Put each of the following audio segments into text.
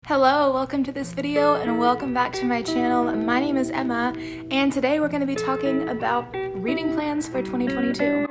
Hello, welcome to this video and welcome back to my channel. My name is Emma and today we're going to be talking about reading plans for 2022.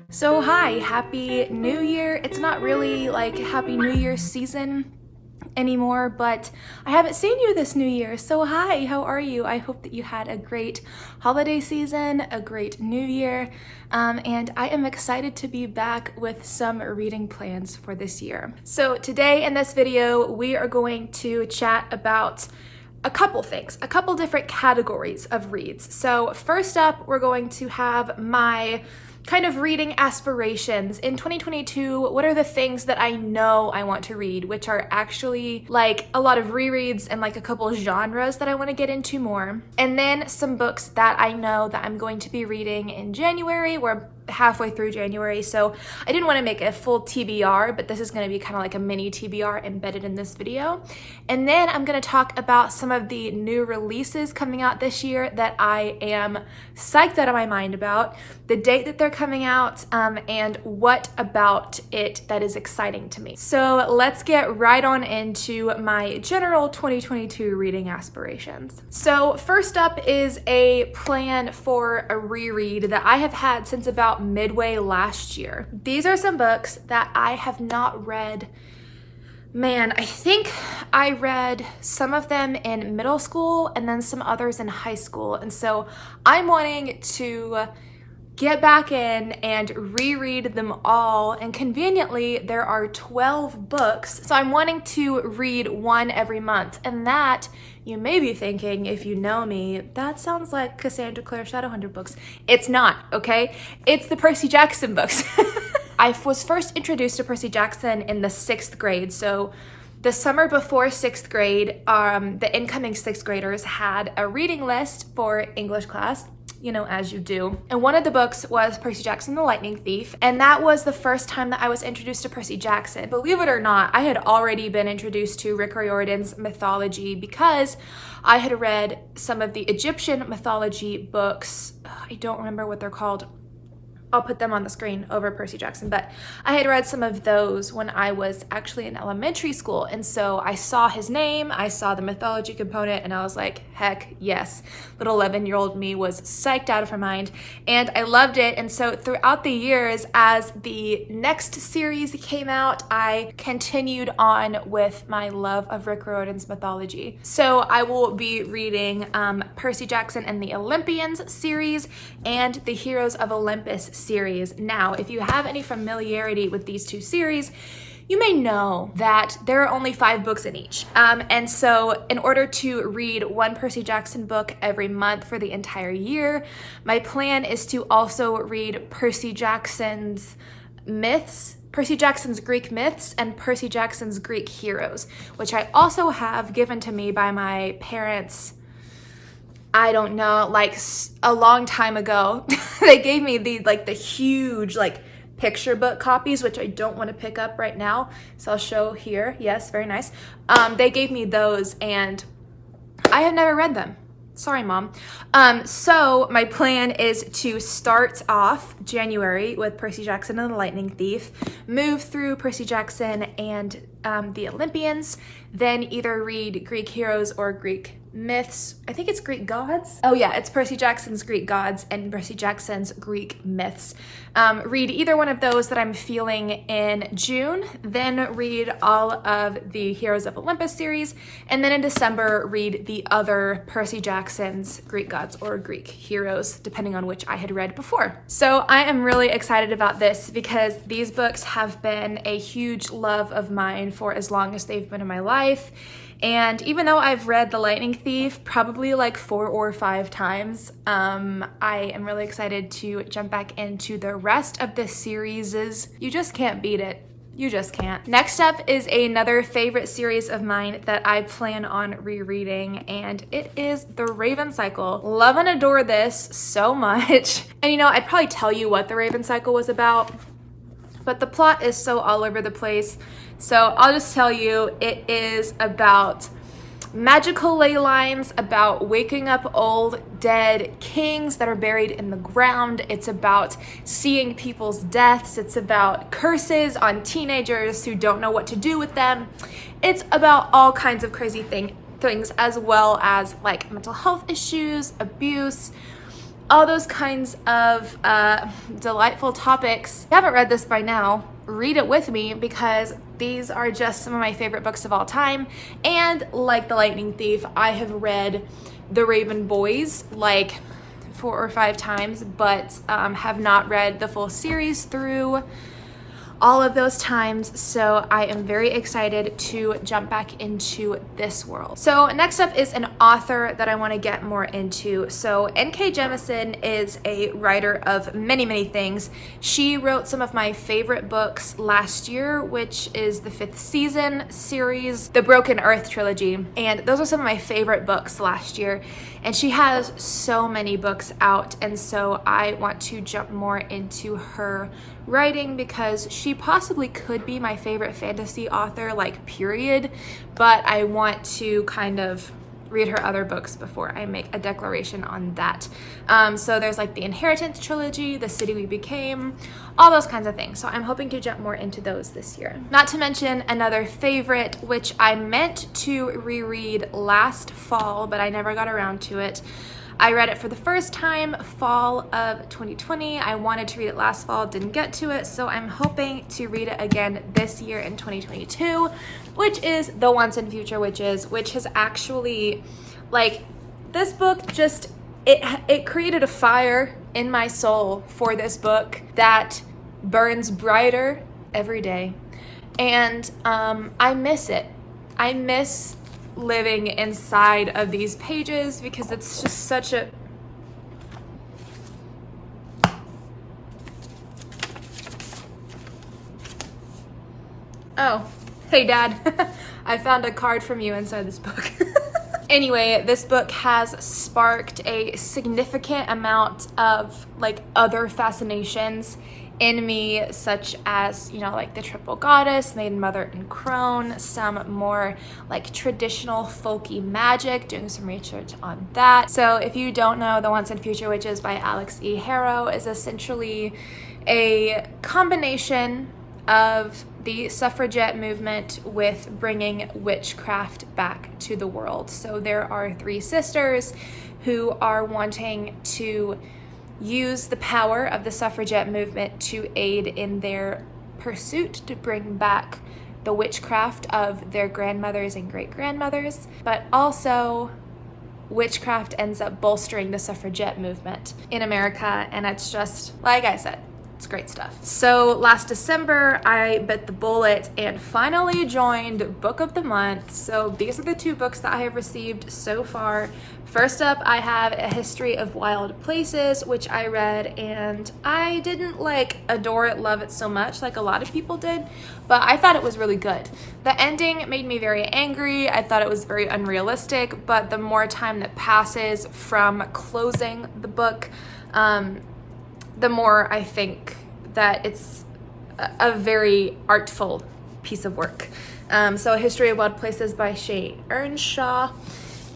So hi, Happy New Year. It's not really like Happy New Year season anymore, but I haven't seen you this new year. So hi, how are you? I hope that you had a great holiday season, a great new year, and I am excited to be back with some reading plans for this year. So today in this video, we are going to chat about a couple things, a couple different categories of reads. So first up, we're going to have my kind of reading aspirations in 2022. What are the things that I know I want to read, which are actually like a lot of rereads and like a couple genres that I want to get into more. And then some books that I know that I'm going to be reading in January. We're halfway through January, so I didn't want to make a full TBR, but this is going to be kind of like a mini TBR embedded in this video. And then I'm going to talk about some of the new releases coming out this year that I am psyched out of my mind about, the date that they're coming out, and what about it that is exciting to me. So let's get right on into my general 2022 reading aspirations. So first up is a plan for a reread that I have had since about midway last year. These are some books that I have not read. Man, I think I read some of them in middle school and then some others in high school. And so I'm wanting to get back in and reread them all. And conveniently, there are 12 books. So I'm wanting to read one every month. And that, you may be thinking, if you know me, that sounds like Cassandra, Clare, Shadowhunter books. It's not, okay? It's the Percy Jackson books. I was first introduced to Percy Jackson in the 6th grade. So the summer before 6th grade, the incoming 6th graders had a reading list for English class, you know, as you do. And one of the books was Percy Jackson, the Lightning Thief. And that was the first time that I was introduced to Percy Jackson. Believe it or not, I had already been introduced to Rick Riordan's mythology because I had read some of the Egyptian mythology books. I don't remember what they're called. I'll put them on the screen over Percy Jackson, but I had read some of those when I was actually in elementary school. And so I saw his name, I saw the mythology component, and I was like, heck yes. Little 11-year-old me was psyched out of her mind, and I loved it. And so throughout the years, as the next series came out, I continued on with my love of Rick Riordan's mythology. So I will be reading Percy Jackson and the Olympians series and the Heroes of Olympus series. Now, if you have any familiarity with these two series, you may know that there are only 5 books in each. And so in order to read one Percy Jackson book every month for the entire year, my plan is to also read Percy Jackson's myths, Percy Jackson's Greek myths, and Percy Jackson's Greek heroes, which I also have given to me by my parents. I don't know, like a long time ago. They gave me the huge picture book copies, which I don't want to pick up right now. So I'll show here. Yes, very nice. They gave me those and I have never read them. Sorry, Mom. So my plan is to start off January with Percy Jackson and the Lightning Thief, move through Percy Jackson and the Olympians, then either read Greek heroes or Greek myths. I think it's Greek gods. Oh yeah, it's Percy Jackson's Greek gods and Percy Jackson's Greek myths. Read either one of those that I'm feeling in June, then read all of the Heroes of Olympus series, and then in December read the other Percy Jackson's Greek gods or Greek heroes, depending on which I had read before. So I am really excited about this because these books have been a huge love of mine for as long as they've been in my life. And even though I've read The Lightning Thief probably like 4 or 5 times, I am really excited to jump back into the rest of the series. You just can't beat it. You just can't. Next up is another favorite series of mine that I plan on rereading, and it is The Raven Cycle. Love and adore this so much. And you know, I'd probably tell you what The Raven Cycle was about, but the plot is so all over the place. So I'll just tell you, it is about magical ley lines about waking up old dead kings that are buried in the ground. It's about seeing people's deaths. It's about curses on teenagers who don't know what to do with them. It's about all kinds of crazy things, as well as like mental health issues, abuse, all those kinds of delightful topics. If you haven't read this by now, read it with me, because these are just some of my favorite books of all time. And like The Lightning Thief, I have read The Raven Boys like 4 or 5 times, but have not read the full series through all of those times. So I am very excited to jump back into this world. So next up is an author that I want to get more into. So N.K. Jemisin is a writer of many, many things. She wrote some of my favorite books last year, which is the 5th season series, the Broken Earth trilogy. And those are some of my favorite books last year. And she has so many books out. And so I want to jump more into her writing, because she possibly could be my favorite fantasy author, like period, but I want to kind of read her other books before I make a declaration on that. So there's like the Inheritance trilogy, The City We Became, all those kinds of things. So I'm hoping to jump more into those this year. Not to mention another favorite, which I meant to reread last fall, but I never got around to it. I read it for the first time fall of 2020. I wanted to read it last fall, didn't get to it, so I'm hoping to read it again this year in 2022, which is The Once and Future Witches, which has actually, like, this book just, it created a fire in my soul for this book that burns brighter every day. And I miss it. I miss living inside of these pages, because it's just such a oh, hey Dad. I found a card from you inside this book. Anyway, this book has sparked a significant amount of like other fascinations in me, such as, you know, like the Triple Goddess, Maiden, Mother, and Crone, some more like traditional folky magic, doing some research on that. So if you don't know, The Once and Future Witches by Alix E. Harrow is essentially a combination of the suffragette movement with bringing witchcraft back to the world. So there are 3 sisters who are wanting to use the power of the suffragette movement to aid in their pursuit to bring back the witchcraft of their grandmothers and great-grandmothers, but also witchcraft ends up bolstering the suffragette movement in America, and it's just, like I said, it's great stuff. So last December, I bit the bullet and finally joined Book of the Month. So these are the 2 books that I have received so far. First up, I have A History of Wild Places, which I read, and I didn't like adore it, love it so much like a lot of people did, but I thought it was really good. The ending made me very angry. I thought it was very unrealistic, but the more time that passes from closing the book, the more I think that it's a very artful piece of work. So A History of Wild Places by Shay Earnshaw.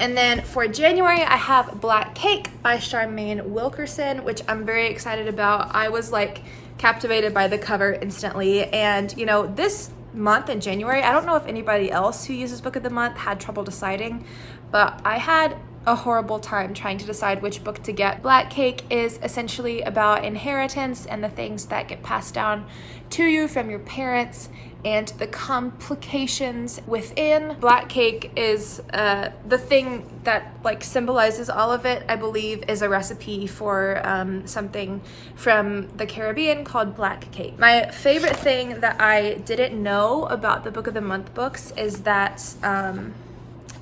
And then for January, I have Black Cake by Charmaine Wilkerson, which I'm very excited about. I was like captivated by the cover instantly. And you know, this month in January, I don't know if anybody else who uses Book of the Month had trouble deciding, but I had a horrible time trying to decide which book to get. Black Cake is essentially about inheritance and the things that get passed down to you from your parents and the complications within. Black Cake is the thing that like symbolizes all of it, I believe, is a recipe for something from the Caribbean called black cake. My favorite thing that I didn't know about the Book of the Month books is that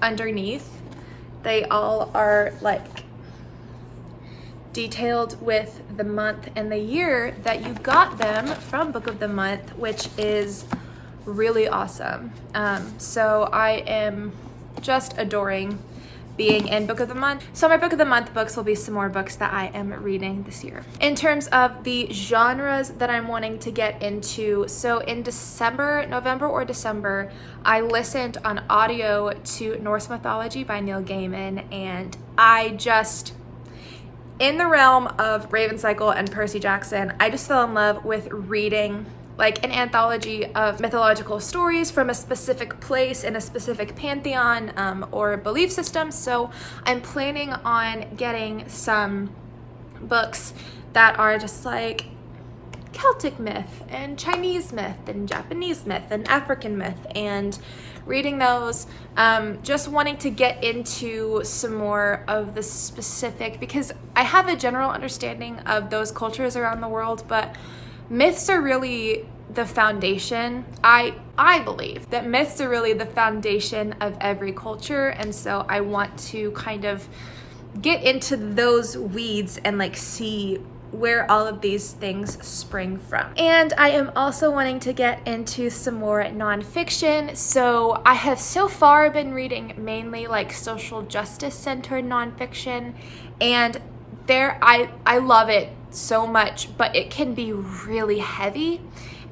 underneath they all are like detailed with the month and the year that you got them from Book of the Month, which is really awesome. So I am just adoring being in book of the month. So my book of the month books will be some more books that I am reading this year. In terms of the genres that I'm wanting to get into, so in November or December, I listened on audio to Norse Mythology by Neil Gaiman, and I just, in the realm of Raven Cycle and Percy Jackson, I just fell in love with reading like an anthology of mythological stories from a specific place in a specific pantheon or belief system. So I'm planning on getting some books that are just like Celtic myth and Chinese myth and Japanese myth and African myth, and reading those, just wanting to get into some more of the specific, because I have a general understanding of those cultures around the world, but myths are really the foundation. I believe that myths are really the foundation of every culture, and so I want to kind of get into those weeds and like see where all of these things spring from. And I am also wanting to get into some more nonfiction. So I have so far been reading mainly like social justice centered nonfiction, and I love it so much, but it can be really heavy.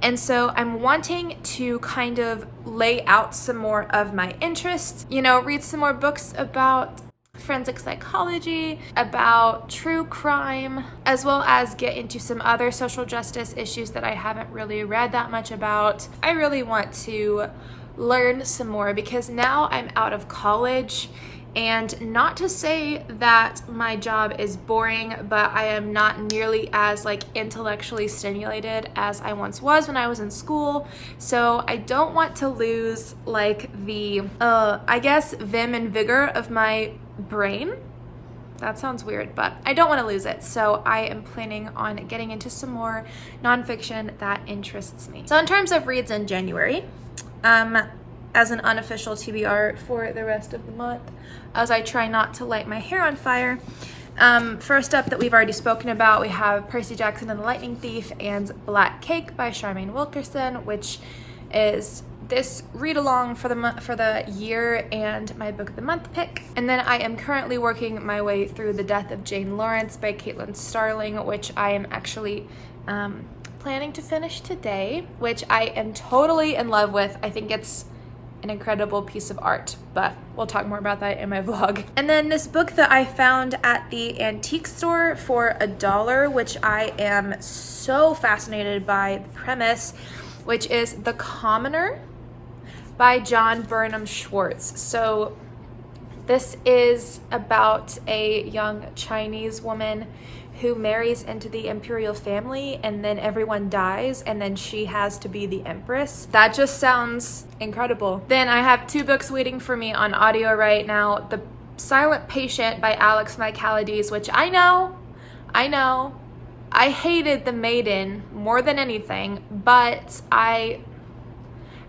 And so I'm wanting to kind of lay out some more of my interests, read some more books about forensic psychology, about true crime, as well as get into some other social justice issues that I haven't really read that much about. I really want to learn some more because now I'm out of college. And not to say that my job is boring, but I am not nearly as like intellectually stimulated as I once was when I was in school. So I don't want to lose like the, I guess, vim and vigor of my brain. That sounds weird, but I don't want to lose it. So I am planning on getting into some more nonfiction that interests me. So in terms of reads in January, as an unofficial TBR for the rest of the month, as I try not to light my hair on fire. First up that we've already spoken about, we have Percy Jackson and the Lightning Thief and Black Cake by Charmaine Wilkerson, which is this read along for the year and my book of the month pick. And then I am currently working my way through The Death of Jane Lawrence by Caitlin Starling, which I am actually planning to finish today, which I am totally in love with. I think it's an incredible piece of art, but we'll talk more about that in my vlog. And then this book that I found at the antique store for $1, which I am so fascinated by the premise, which is The Commoner by John Burnham Schwartz. So this is about a young Chinese woman who marries into the imperial family, and then everyone dies, and then she has to be the empress. That just sounds incredible. Then I have 2 books waiting for me on audio right now. The Silent Patient by Alix Michaelides, which I know, I hated The Maiden more than anything, but I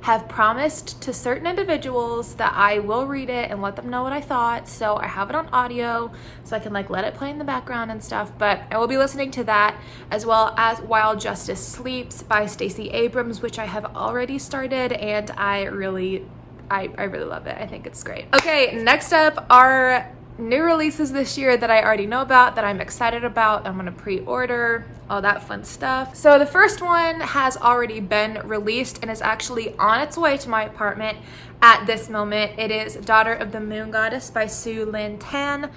have promised to certain individuals that I will read it and let them know what I thought. So I have it on audio so I can like let it play in the background and stuff, but I will be listening to that, as well as While Justice Sleeps by Stacey Abrams, which I have already started, and I really love it. I think it's great. Okay, next up are new releases this year that I already know about, that I'm excited about. I'm gonna pre-order, all that fun stuff. So the first one has already been released and is actually on its way to my apartment at this moment. It is Daughter of the Moon Goddess by Sue Lynn Tan,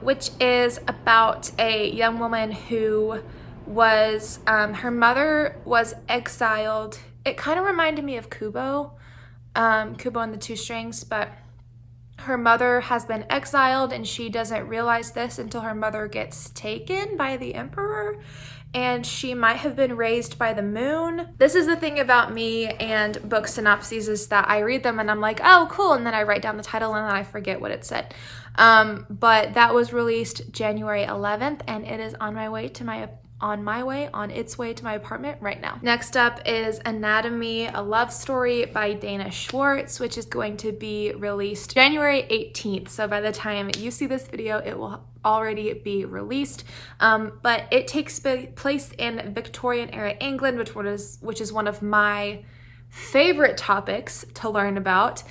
which is about a young woman who was, her mother was exiled. It kind of reminded me of Kubo and the Two Strings, but her mother has been exiled and she doesn't realize this until her mother gets taken by the emperor, and she might have been raised by the moon. This is the thing about me and book synopses, is that I read them and I'm like, oh cool, and then I write down the title and then I forget what it said. But that was released January 11th and it is on its way to my apartment right now. Next up is Anatomy, a Love Story by Dana Schwartz, which is going to be released January 18th. So by the time you see this video, it will already be released. But it takes place in Victorian era England, which is one of my favorite topics to learn about.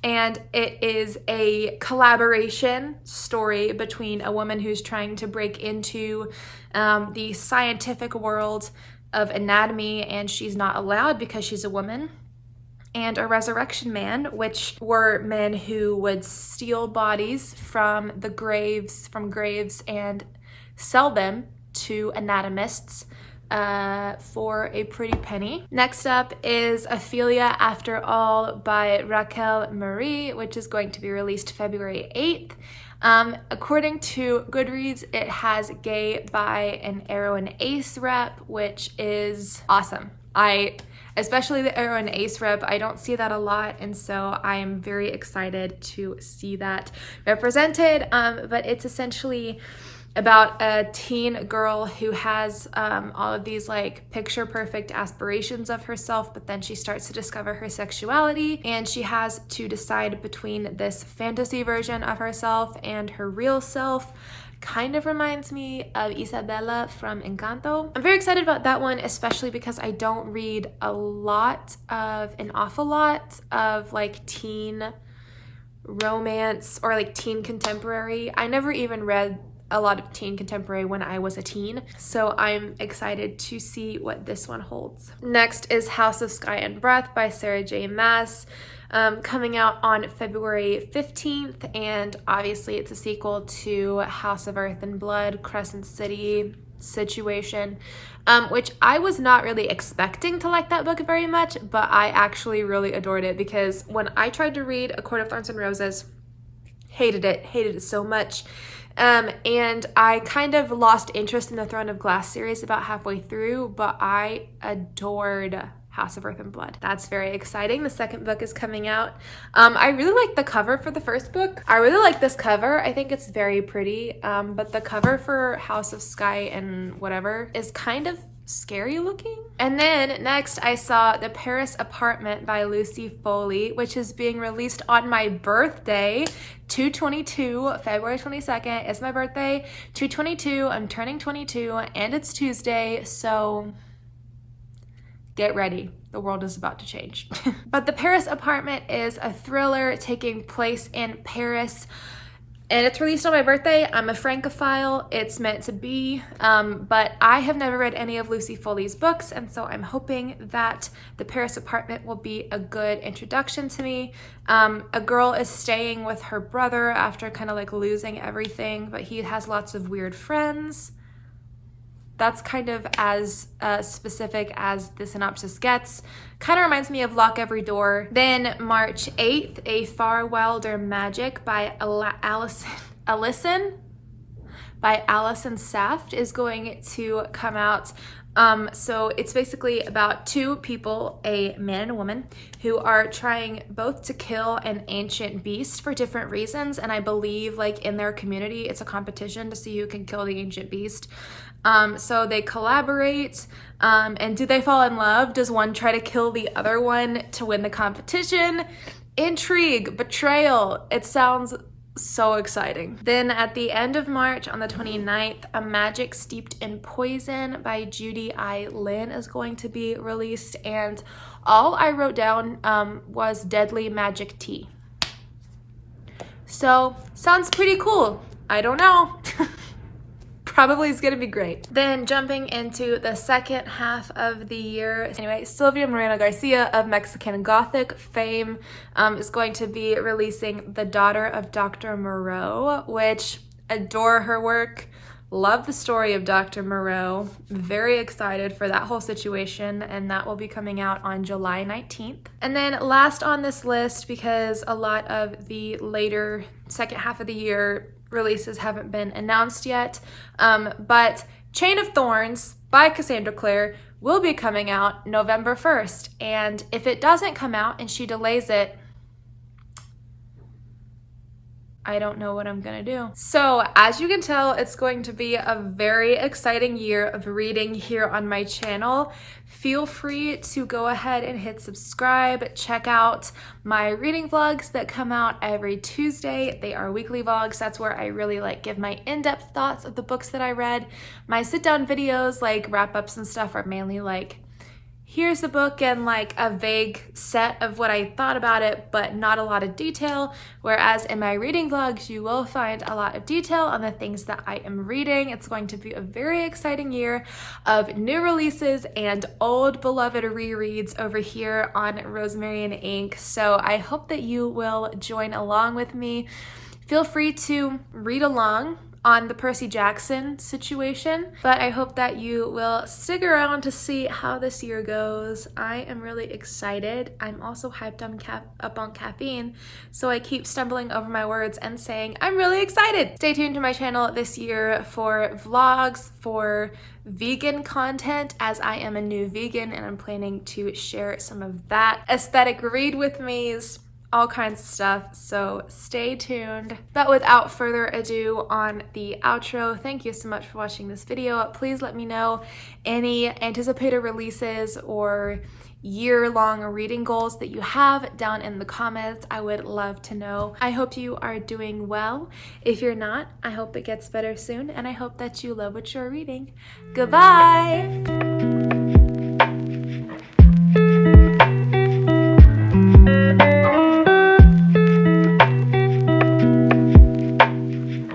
and it is a collaboration story between a woman who's trying to break into the scientific world of anatomy, and she's not allowed because she's a woman, and a resurrection man, which were men who would steal bodies from graves and sell them to anatomists for a pretty penny. Next up is Ophelia After All by Raquel Marie, which is going to be released February 8th. According to Goodreads, it has gay, bi, and arrow and ace rep, which is awesome. Especially the arrow and ace rep, I don't see that a lot, and so I am very excited to see that represented. But it's essentially about a teen girl who has all of these like picture perfect aspirations of herself, but then she starts to discover her sexuality, and she has to decide between this fantasy version of herself and her real self. Kind of reminds me of Isabella from Encanto. I'm very excited about that one, especially because I don't read an awful lot of like teen romance or like teen contemporary. I never even read a lot of teen contemporary when I was a teen, so I'm excited to see what this one holds. Next is House of Sky and Breath by Sarah J. Maas, coming out on February 15th, and obviously it's a sequel to House of Earth and Blood, Crescent City situation, which I was not really expecting to like that book very much, but I actually really adored it, because when I tried to read A Court of Thorns and Roses, hated it so much. And I kind of lost interest in the Throne of Glass series about halfway through, but I adored House of Earth and Blood. That's very exciting. The second book is coming out. I really like the cover for the first book. I really like this cover. I think it's very pretty, but the cover for House of Sky and whatever is kind of scary looking. And then next I saw The Paris Apartment by Lucy Foley, which is being released on my birthday, 2/22, February 22nd is my birthday. 2/22, I'm turning 22, and it's Tuesday, so get ready. The world is about to change. But The Paris Apartment is a thriller taking place in Paris, and it's released on my birthday. I'm a Francophile. It's meant to be, but I have never read any of Lucy Foley's books, and so I'm hoping that The Paris Apartment will be a good introduction to me. A girl is staying with her brother after kind of like losing everything, but he has lots of weird friends. That's kind of as specific as the synopsis gets. Kind of reminds me of Lock Every Door. Then March 8th, A Farwilder Magic by Allison Saft is going to come out. So it's basically about two people, a man and a woman, who are trying both to kill an ancient beast for different reasons. And I believe like in their community, it's a competition to see who can kill the ancient beast. So they collaborate, and do they fall in love? Does one try to kill the other one to win the competition? Intrigue, betrayal. It sounds so exciting. Then at the end of March, on the 29th, A Magic Steeped in Poison by Judy Lynn is going to be released, and all I wrote down was Deadly Magic Tea. So, sounds pretty cool. I don't know. Probably is gonna be great. Then jumping into the second half of the year, anyway, Silvia Moreno-Garcia of Mexican Gothic fame is going to be releasing The Daughter of Dr Moreau, which adore her work. Love the story of Dr. Moreau. Very excited for that whole situation, and that will be coming out on July 19th. And then last on this list, because a lot of the later second half of the year releases haven't been announced yet, but Chain of Thorns by Cassandra Clare will be coming out November 1st. And if it doesn't come out and she delays it, I don't know what I'm gonna do. So as you can tell, it's going to be a very exciting year of reading here on my channel. Feel free to go ahead and hit subscribe. Check out my reading vlogs that come out every Tuesday. They are weekly vlogs. That's where I really like give my in-depth thoughts of the books that I read. My sit-down videos, like wrap-ups and stuff, are mainly like, here's the book and like a vague set of what I thought about it, but not a lot of detail. Whereas in my reading vlogs, you will find a lot of detail on the things that I am reading. It's going to be a very exciting year of new releases and old beloved rereads over here on Rosemary and Ink. So I hope that you will join along with me. Feel free to read along on the Percy Jackson situation, but I hope that you will stick around to see how this year goes. I am really excited. I'm also hyped up on caffeine, so I keep stumbling over my words and saying I'm really excited. Stay tuned to my channel this year for vlogs, for vegan content, as I am a new vegan and I'm planning to share some of that, aesthetic read with me's, all kinds of stuff, so stay tuned. But without further ado, on the outro, thank you so much for watching this video. Please let me know any anticipated releases or year-long reading goals that you have down in the comments. I would love to know. I hope you are doing well. If you're not, I hope it gets better soon, and I hope that you love what you're reading. Goodbye!